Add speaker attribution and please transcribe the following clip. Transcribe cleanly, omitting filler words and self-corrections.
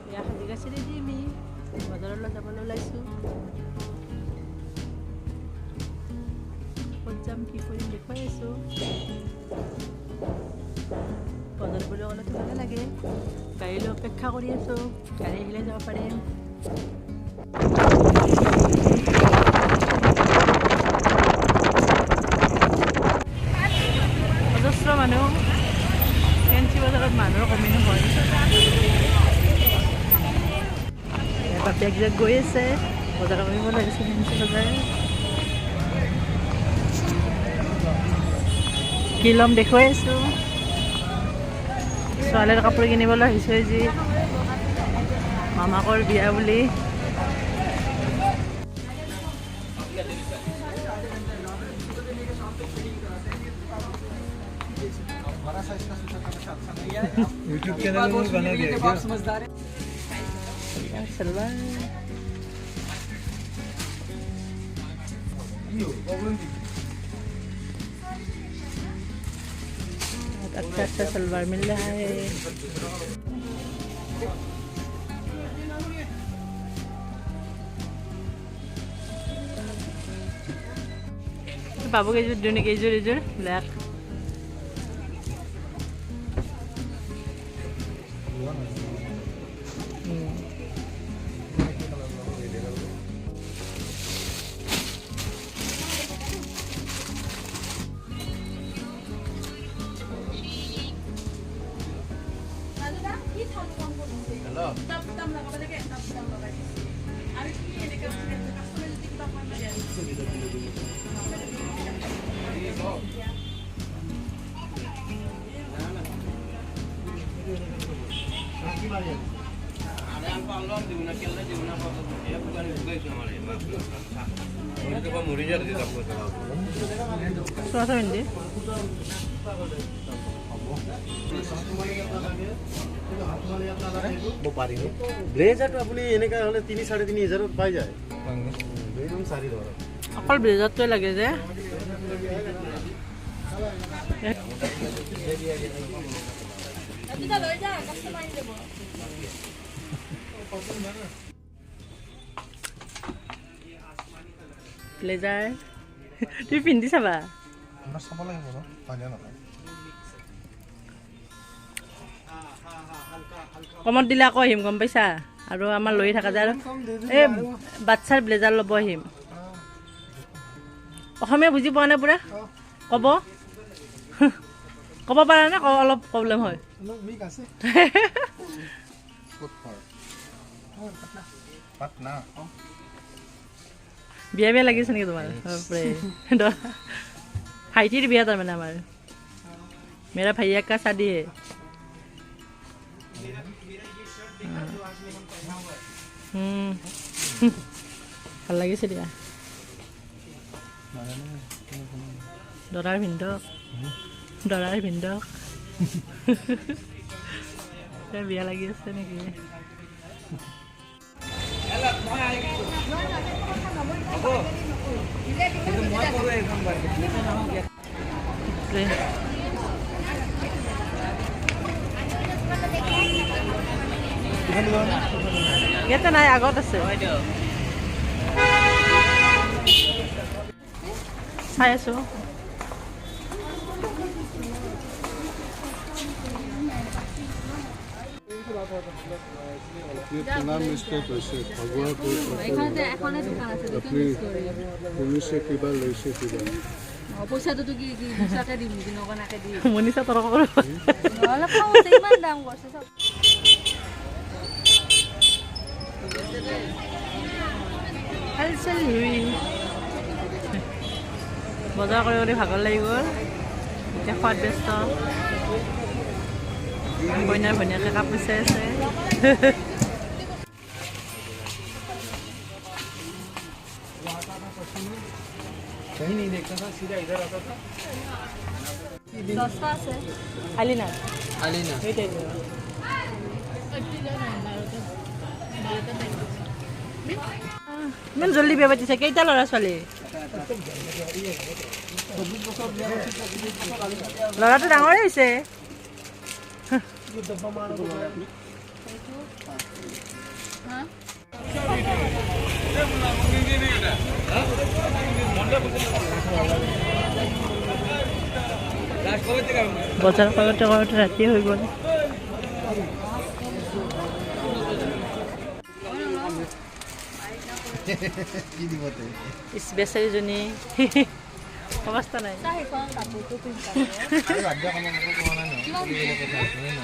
Speaker 1: এয়া সাজি কাচি ৰেডি আমি বজাৰলৈ যাবলৈ ওলাইছোঁ। ক'ত যাম কি কৰিম দেখুৱাই আছোঁ। বজাৰ বুলি ক'লেতো ভালে লাগে। গাড়ীলৈ অপেক্ষা কৰি আছোঁ, গাড়ী আহিলে যাব পাৰিম। অজস্ৰ মানুহ, ফেঞ্চি বজাৰত মানুহৰ কমি নহয়। বাপেক যে গৈ আছে বজাৰ কৰিব লাগিছে ফেঞ্চি বজাৰ। কি ল'ম দেখুৱাই আছোঁ। ছোৱালীৰ কাপোৰ কিনিবলৈ আহিছোঁ আজি মামাকৰ বিয়া বুলি।
Speaker 2: यूट्यूब चैनल में बना दिया क्या?
Speaker 1: सलवार अच्छा अच्छा सलवार मिल रहा है। बाबू के जो दोनों के जो ब्लैक
Speaker 3: ব্লেজাৰটো আপুনি এনেকা হ'লে 3-3.5 পাই যায়।
Speaker 1: অকল ব্লেজাৰটোৱে লাগে যে ব্লেজাৰ তুমি পিন্ধি চাবা। কমত দিলে আকৌ আহিম গম পাইছা। আৰু আমাৰ লৈ থকা যায় এই বাচ্ছাৰ ব্লেজাৰ ল'ব আহিম। অসমীয়া বুজি পোৱা নাই পুৰা ক'ব ক'ব পাৰা নে অলপ প্ৰব্লেম হয়। বিয়া বিয়া লাগিছে নেকি তোমাৰ? ভাইটিৰ বিয়া তাৰমানে আমাৰ মেৰা ভাইয়া কা শাदी है। ভাল লাগিছে দিয়া। দৰাৰ ভিন্দক বিয়া লাগি আছে নেকি? ইয়াতে নাই, আগত আছে। চাই আছো।
Speaker 2: मिस्टेक পুলিচে কিবা লৈছে কিবা
Speaker 4: পইচাটো কি দুচাকে দিম নেকি নকনাকে দিম
Speaker 1: মনিষা তৰ্ক কৰিব
Speaker 4: অলপ খাওঁতে ইমান দাম কৰিছে চব
Speaker 1: বজাৰ কৰি ভাগৰ লাগি গ'ল। এতিয়া খোৱাত ব্যস্ত। কইনাৰ ভনীয়াকে কাপোৰ চাই আছে।
Speaker 2: कहीं नहीं देखता था, सीधा इधर आता था।
Speaker 4: দহটা আছে
Speaker 1: আলিনা
Speaker 2: आलीना
Speaker 1: সেইটাই ইমান জল্দি বিয়া পাতিছে। কেইটা ল'ৰা ছোৱালী? ল'ৰাটো ডাঙৰেই হৈছে।
Speaker 4: হা
Speaker 1: বজাৰ কৰোঁতে কৰোঁতে ৰাতি হৈ গ'ল। ইছ বেচাৰীজনী অৱস্থা নাই।
Speaker 4: চাহি কোৱা কাপোৰটো পিন্ধা
Speaker 2: আৰু বাদ দিয়া কাম একো কৰা নাই ন কথা আছে ন